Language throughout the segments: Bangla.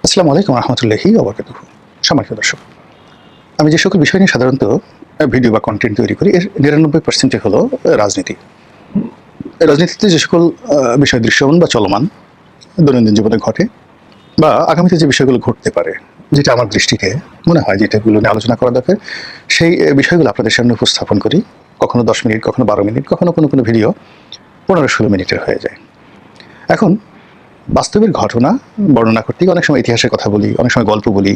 আসসালামু আলাইকুম রহমতুল্লাহি ওয়া বারাকাতুহু। সম্মানিত দর্শক, আমি যে সকল বিষয় নিয়ে সাধারণত ভিডিও বা কন্টেন্ট তৈরি করি এর ৯৯% হলো রাজনীতি। এই রাজনীতিতে যে সকল বিষয় দৃশ্যমান বা চলমান দৈনন্দিন জীবনে ঘটে বা আগামীতে যে বিষয়গুলো ঘটতে পারে, যেটা আমার দৃষ্টিতে মনে হয় যে এটাগুলো নিয়ে আলোচনা করা দরকার, সেই বিষয়গুলো আপনাদের সামনে উপস্থাপন করি। কখনো ১০ মিনিট, কখনো ১২ মিনিট, কখনো কোনো ভিডিও ১৫-১৬ মিনিটের হয়ে যায়। এখন বাস্তবের ঘটনা বর্ণনা করতে গিয়ে অনেক সময় ইতিহাসের কথা বলি, অনেক সময় গল্প বলি,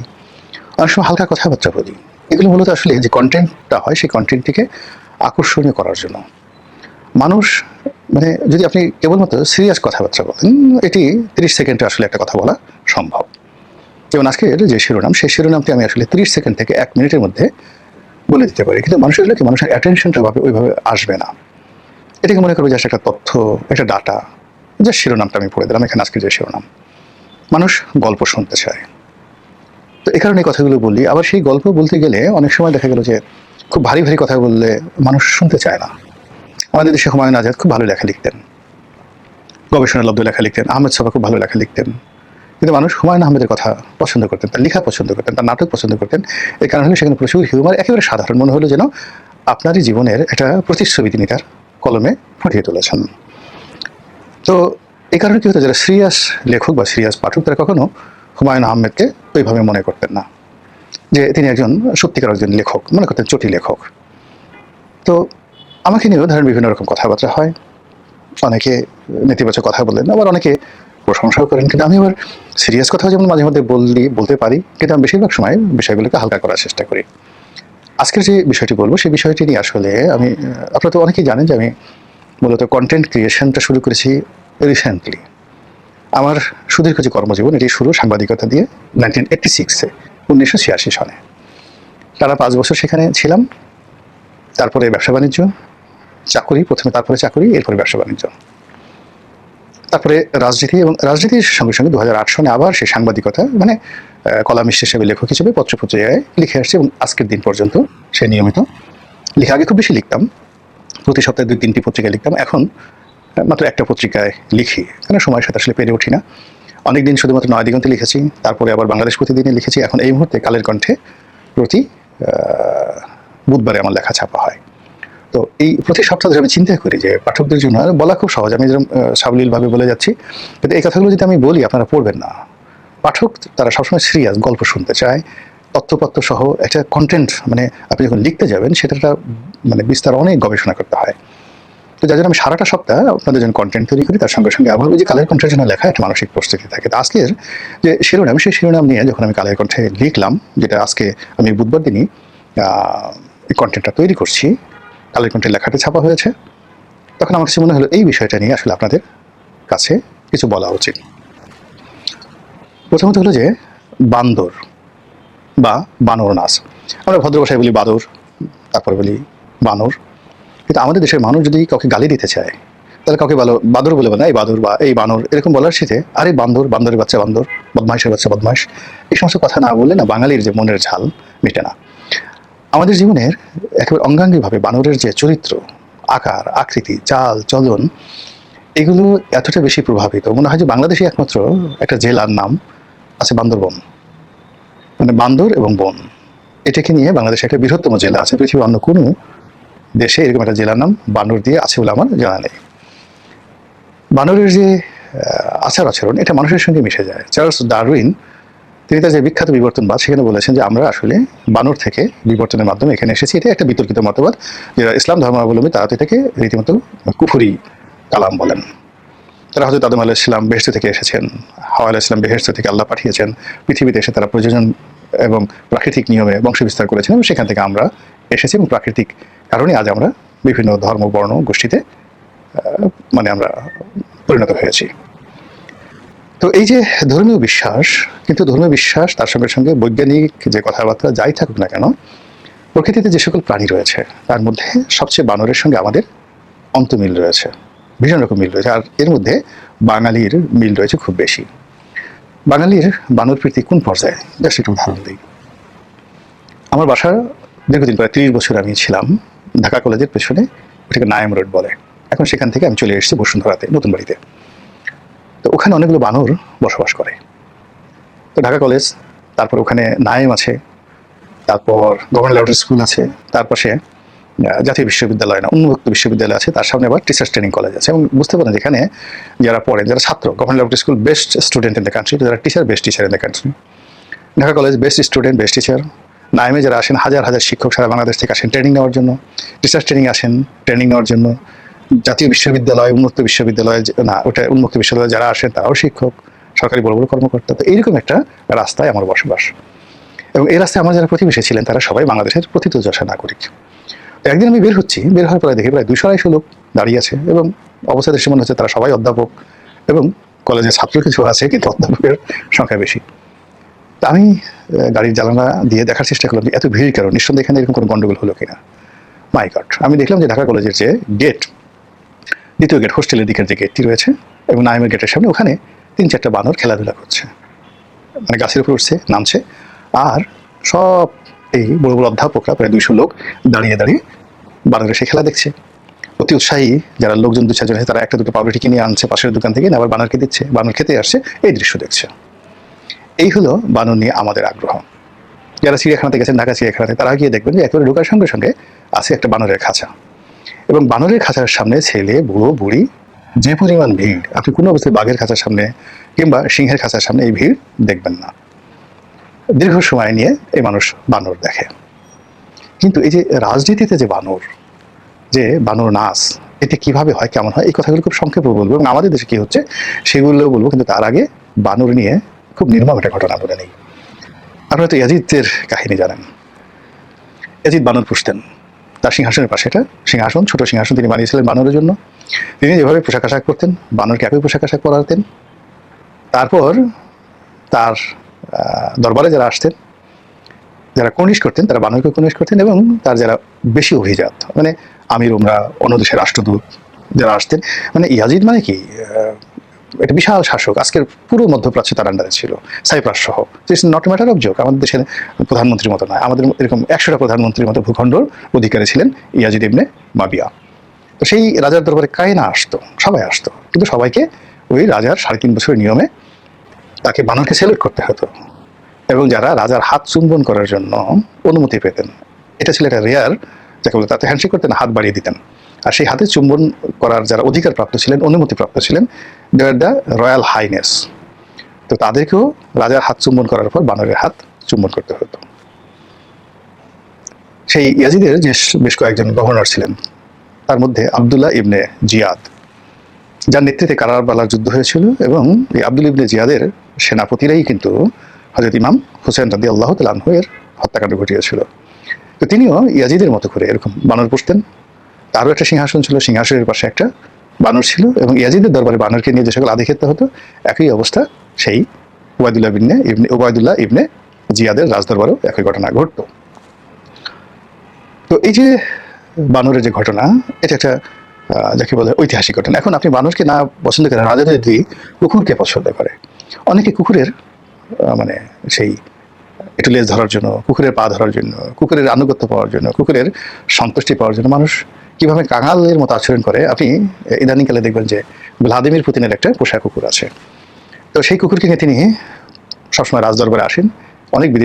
অনেক সময় হালকা কথাবার্তা বলি। এগুলো মূলত আসলে যে কনটেন্টটা হয় সেই কনটেন্টটিকে আকর্ষণীয় করার জন্য। মানুষ মানে যদি আপনি কেবলমাত্র সিরিয়াস কথাবার্তা বলেন, এটি ৩০ সেকেন্ডে আসলে একটা কথা বলা সম্ভব। যেমন আজকের যে শিরোনাম, সেই শিরোনামটি আমি আসলে ৩০ সেকেন্ড থেকে ১ মিনিটের মধ্যে বলে দিতে পারি। কিন্তু মানুষের হলে কি মানুষের অ্যাটেনশনটা ওইভাবে আসবে না। এটাকে মনে করবে যে একটা তথ্য, একটা ডাটা। যে শিরোনামটা আমি পড়ে দিলাম, এখানে আজকের যে শিরোনাম। মানুষ গল্প শুনতে চায়। তো এই কারণে এই কথাগুলো বলি। আবার সেই গল্প বলতে গেলে অনেক সময় দেখা গেল যে খুব ভারী কথা বললে মানুষ শুনতে চায় না। আমাদের দেশে হুমায়ুন আজাদ খুব ভালো লেখা লিখতেন, গবেষণালব্ধ লেখা লিখতেন। আহমেদ ছফা খুব ভালো লেখা লিখতেন। কিন্তু মানুষ হুমায়ুন আহমেদের কথা পছন্দ করতেন, তার লেখা পছন্দ করতেন, তার নাটক পছন্দ করতেন। এই কারণ হলো সেখানে প্রচুর হিউমার, একেবারে সাধারণ মনে হলো যেন আপনারই জীবনের একটা প্রতিচ্ছবি তিনি তার কলমে ফুটিয়ে তুলেছেন। তো এই কারণে কি হতো, যারা সিরিয়াস লেখক বা সিরিয়াস পাঠক তারা কখনো হুমায়ুন আহমেদকে ওইভাবে মনে করতেন না যে তিনি একজন সত্যিকার একজন লেখক, মনে করতেন চটি লেখক। তো আমাকে নিয়েও ধরেন বিভিন্ন রকম কথাবার্তা হয়। অনেকে নেতিবাচক কথা বলেন, আবার অনেকে প্রশংসাও করেন। কিন্তু আমি আবার সিরিয়াস কথাও যেমন মাঝে মধ্যে বলতে পারি, কিন্তু আমি বেশিরভাগ সময় বিষয়গুলোকে হালকা করার চেষ্টা করি। আজকের যে বিষয়টি বলবো সেই বিষয়টি নিয়ে আসলে আমি আপনারা তো অনেকেই জানেন যে আমি মূলত কন্টেন্ট ক্রিয়েশনটা শুরু করেছি রিসেন্টলি। আমার সুদীর্ঘ যে কর্মজীবন এটি শুরু সাংবাদিকতা দিয়ে 1986-এ, ১৯৮৬ সনে। টানা ৫ বছর সেখানে ছিলাম। তারপরে ব্যবসা বাণিজ্য, চাকুরি, প্রথমে তারপরে চাকুরি, এরপরে ব্যবসা বাণিজ্য, তারপরে রাজনীতি, এবং রাজনীতির সঙ্গে সঙ্গে ২০০৮ সনে আবার সেই সাংবাদিকতা, মানে কলামিস্ট হিসেবে, লেখক হিসেবে পত্রপত্রিকায় লিখে আসছি এবং আজকের দিন পর্যন্ত সে নিয়মিত লেখা। আগে খুব বেশি লিখতাম, প্রতি সপ্তাহে ২-৩টি পত্রিকায় লিখতাম। এখন মাত্র একটা পত্রিকায় লিখি, কারণ সময়ের সাথে আসলে পেরে উঠি না। অনেকদিন শুধুমাত্র নয় দিগন্তে লিখেছি, তারপরে আবার বাংলাদেশ প্রতিদিনে লিখেছি। এখন এই মুহূর্তে কালের কণ্ঠে প্রতি বুধবারে আমার লেখা ছাপা হয়। তো এই প্রতি সপ্তাহে ধরে আমি চিন্তা করি যে পাঠকদের জন্য বলা খুব সহজ, আমি যেরকম সাবলীলভাবে বলে যাচ্ছি, কিন্তু এই কথাগুলো যদি আমি বলি আপনারা পড়বেন না। পাঠক তারা সবসময় সিরিয়াস গল্প শুনতে চায়, তথ্যপত্র সহ একটা কন্টেন্ট, মানে আপনি যখন লিখতে যাবেন সেটা মানে বিস্তার অনেক গবেষণা করতে হয়। তো যার জন্য আমি সারাটা সপ্তাহ আপনাদের জন্য কন্টেন্ট তৈরি করি, তার সঙ্গে সঙ্গে আবার ওই যে কালের কণ্ঠের জন্য লেখা একটা মানসিক প্রস্তুতি থাকে। তো আজকের যে শিরোনাম, সেই শিরোনাম নিয়ে যখন আমি কালের কণ্ঠে লিখলাম, যেটা আজকে আমি বুধবার দিনই এই কন্টেন্টটা তৈরি করছি, কালের কণ্ঠের লেখাটা ছাপা হয়েছে, তখন আমার কাছে মনে হলো এই বিষয়টা নিয়ে আসলে আপনাদের কাছে কিছু বলা উচিত। প্রথমত হলো যে বান্দর বা বানর নাচ, আমরা ভদ্র ভাষায় বলি বাদর, তারপরে বলি বানর। কিন্তু আমাদের দেশের মানুষ যদি কাউকে গালি দিতে চায়, তাহলে কাউকে বাদর বলে না, এই বাদর বা এই বানর এরকম বলার সাথে আরে বান্দর, বান্দরের বাচ্চা বান্দর, বদমাইশের বাচ্চা বদমাইশ, এই সমস্ত কথা না বললে না বাঙালির যে মনের ঝাল মেটে না। আমাদের জীবনের একেবারে অঙ্গাঙ্গিভাবে বানরের যে চরিত্র, আকার, আকৃতি, চাল চলন, এগুলো এতটা বেশি প্রভাবিত, মনে হয় যে বাংলাদেশে একমাত্র একটা জেলার নাম আছে বান্দরবন, মানে বান্দর এবং বন, এটাকে নিয়ে বাংলাদেশে একটা বৃহত্তম জেলা আছে। পৃথিবীর অন্য কোনো দেশে এরকম একটা জেলার নাম বানর দিয়ে আছে বলে আমার জানা নেই। বানরের যে আচার আচরণ, এটা মানুষের সঙ্গে মিশে যায়। চার্লস ডারউইন তিনি তার যে বিখ্যাত বিবর্তনবাদ, সেখানে বলেছেন যে আমরা আসলে বানর থেকে বিবর্তনের মাধ্যমে এখানে এসেছি। এটা একটা বিতর্কিত মতবাদ, যারা ইসলাম ধর্মাবলম্বী তারা তো এটাকে রীতিমতো কুফরি কালাম বলেন। তারা হযরত আদম আলাইহিস সালাম বেহেশত থেকে এসেছেন, হাওয়া আলাইহিস সালাম বেহেশত থেকে আল্লাহ পাঠিয়েছেন, পৃথিবীতে এসে তারা প্রযোজন এবং প্রাকৃতিক নিয়মে বংশ বিস্তার করেছেন, এবং সেখান থেকে আমরা এসেছি, এবং প্রাকৃতিক কারণে আজ আমরা বিভিন্ন ধর্ম বর্ণ গোষ্ঠীতে মানে আমরা পরিণত হয়েছি। তো এই যে ধর্মীয় বিশ্বাস, কিন্তু ধর্মীয় বিশ্বাস তার সঙ্গে সঙ্গে বৈজ্ঞানিক যে কথাবার্তা যাই থাকুক না কেন, প্রকৃতিতে যে সকল প্রাণী রয়েছে তার মধ্যে সবচেয়ে বানরের সঙ্গে আমাদের অন্তমিল রয়েছে, ভীষণ রকম মিল রয়েছে। আর এর মধ্যে বাঙালির মিল রয়েছে খুব বেশি। বাঙালির বানর প্রীতি কোন পর্যায়ে, জাস্ট একটু উদাহরণ দিই। আমার বাসা দীর্ঘদিন, প্রায় ৩০ বছর আমি ছিলাম ঢাকা কলেজের পেছনে, ওটাকে নায়াম রোড বলে। এখন সেখান থেকে আমি চলে এসেছি বসুন্ধরাতে, নতুন বাড়িতে। তো ওখানে অনেকগুলো বানর বসবাস করে। তো ঢাকা কলেজ, তারপর ওখানে নাইম আছে, তারপর গভর্নমেন্ট ল্যাবরেটরি স্কুল আছে, তার পাশে জাতীয় বিশ্ববিদ্যালয় না উন্মুক্ত বিশ্ববিদ্যালয় আছে, তার সামনে আবার টিচার্স ট্রেনিং কলেজ আছে। এবং বুঝতে পারেন যেখানে যারা পড়েন, যারা ছাত্র, government laboratory school best student in the country, যারা teacher best teacher in the country, Dhaka college best student best teacher, নাইমে যারা আসেন হাজার হাজার শিক্ষক সারা বাংলাদেশ থেকে আসেন ট্রেনিং নেওয়ার জন্য, টিচার্স ট্রেনিং আসেন ট্রেনিং নেওয়ার জন্য, জাতীয় বিশ্ববিদ্যালয় উন্মুক্ত বিশ্ববিদ্যালয় না ওটা উন্মুক্ত বিশ্ববিদ্যালয়ে যারা আসেন তারাও শিক্ষক, সরকারি বড় বড় কর্মকর্তা। তো এইরকম একটা রাস্তায় আমার বসবাস, এবং এই রাস্তায় আমার যারা প্রতিবেশী ছিলেন তারা সবাই বাংলাদেশের প্রথিতযশা নাগরিক। তো একদিন আমি বের হচ্ছি, বের হওয়ার পরে দেখি প্রায় 200-250 লোক দাঁড়িয়ে আছে, এবং অবস্থা দৃশ্যে মনে হচ্ছে তারা সবাই অধ্যাপক, এবং কলেজের ছাত্র কিছু আছে কিন্তু অধ্যাপকের সংখ্যা বেশি। তা আমি গাড়ির জানালা দিয়ে দেখার চেষ্টা করলাম যে এত ভিড় কেন, নিঃসন্দেহে এখানে এরকম কোনো গন্ডগোল হলো কিনা। মাই গড, আমি দেখলাম যে ঢাকা কলেজের যে গেট, দ্বিতীয় গেট, হোস্টেলের দিকের যে গেটটি রয়েছে এবং নাইমের গেটের সামনে, ওখানে 3-4টা বানর খেলাধুলা করছে, মানে গাছের উপর উঠছে নামছে, আর সব এই বড় বড় অধ্যাপকরা প্রায় 200 লোক দাঁড়িয়ে দাঁড়িয়ে বানরের সে খেলা দেখছে। অতি উৎসাহী যারা লোকজন 2-4 জন আছে তারা একটা দুটো পাউরুটি কিনে আনছে পাশের দোকান থেকে, আবার বানরকে দিচ্ছে, বানর খেতে আসছে, এই দৃশ্য দেখছে। এই হলো বানর নিয়ে আমাদের আগ্রহ। যারা চিড়িয়াখানাতে গেছেন, ঢাকা চিড়িয়াখানাতে, তারা গিয়ে দেখবেন যে একেবারে ঢোকার সঙ্গে সঙ্গে আছে একটা বানরের খাঁচা, এবং বানরের খাঁচার সামনে ছেলে বুড়ো বুড়ি যে পরিমাণ ভিড়, আপনি কোনো অবস্থায় বাঘের খাঁচার সামনে কিংবা সিংহের খাঁচার সামনে এই ভিড় দেখবেন না। দীর্ঘ সময় নিয়ে এই মানুষ বানর দেখে। কিন্তু এই যে রাজনীতিতে যে বানর নাচ, এটা কিভাবে হয়, কেমন হয়, এই কথাগুলো খুব সংক্ষেপে বলবো, এবং আমাদের দেশে কি হচ্ছে সেগুলো বলবো। কিন্তু তার আগে বানর নিয়ে খুব নির্মম একটা ঘটনা বলে নেই। আপনারা তো ইয়াজিদের কাহিনী জানেন। ইয়াজিদ বানর পুষতেন, তার সিংহাসনের পাশে একটা সিংহাসন, ছোট সিংহাসন তিনি বানিয়েছিলেন বানরের জন্য। তিনি যেভাবে পোশাক আশাক করতেন, বানরকে একই পোশাক আশাক পরাতেন। তারপর তার দরবারে যারা আসতেন, যারা কর্নিশ করতেন, তারা বানরকে কর্নিশ করতেন, এবং তার যারা বেশি অভিজাত, মানে আমির ওমরা, অন্য দেশের রাষ্ট্রদূত যারা আসতেন, মানে ইয়াজিদ মানে কি একটা বিশাল শাসক, আজকের পুরো মধ্যপ্রাচ্য তার আন্ডারে ছিল, সাইপ্রাস সহ। It's not a matter of joke, আমাদের দেশের প্রধানমন্ত্রীর মতো নয়, আমাদের এরকম 100টা প্রধানমন্ত্রীর মতো ভূখণ্ডর অধিকারী ছিলেন ইয়াজিদ ইবনে মাবিয়া। তো সেই রাজার দরবারে কায়না আসতো, সবাই আসতো, কিন্তু সবাইকে ওই রাজার 3.5 বছরের নিয়মে তাকে বানরকে সেলুট করতে হতো, এবং যারা রাজার হাত চুম্বন করার জন্য অনুমতি পেতেন, এটা ছিল একটা রেয়ার, যাকে বলে তাতে হ্যান্ডশেক করতেন, হাত বাড়িয়ে দিতেন। আর সেই হাতে চুম্বন করার যারা অধিকার প্রাপ্ত ছিলেন, অনুমতি প্রাপ্ত ছিলেন, দে আর দ্য রয়্যাল হাইনেস। তো তাদেরকেও রাজার হাত চুম্বন করার পর বানরের হাত চুম্বন করতে হতো। সেই ইয়াজিদের যে বেশ কয়েকজন গভর্নর ছিলেন, তার মধ্যে আবদুল্লাহ ইবনে জিয়াদ, যার নেতৃত্বে কারাবালার যুদ্ধ হয়েছিল, এবং এই আবদুল্লাহ ইবনে জিয়াদের সেনাপতিরাই কিন্তু হযরত ইমাম হুসেন রাদিয়াল্লাহু তাআলা আনহু এর হত্যাকাণ্ড ঘটিয়েছিল। তো তিনিও ইয়াজিদের মতো করে এরকম বানর পুষতেন। তারও একটা সিংহাসন ছিল, সিংহাসনের পাশে একটা বানর ছিল, এবং ইয়াজিদের দরবারে বানরকে নিয়ে যে সকল আধিক্ষেত্য হতো, একই অবস্থা সেই উবায়দুল্লাহ ইবনে জিয়াদের রাজদরবারেও একই ঘটনা ঘটতো। তো এই যে বানরের যে ঘটনা, এটা একটা যাকে বলে ঐতিহাসিক ঘটনা। এখন আপনি বানরকে না পছন্দ করেন, রাজা যদি কুকুরকে পছন্দ করে, অনেকে কুকুরের মানে সেই একটু লেজ ধরার জন্য, কুকুরের পা ধরার জন্য, কুকুরের আনুগত্য পাওয়ার জন্য, কুকুরের সন্তুষ্টি পাওয়ার জন্য মানুষ কিভাবে কাঙালের মতো আচরণ করে। আপনি ইদানিংকালে দেখবেন যে ভ্লাদিমির পুতিনের একটা পোষা কুকুর আছে, তো সেই কুকুরকে নিয়ে তিনি সবসময় রাজদরবারে আসেন। অনেক বিদেশি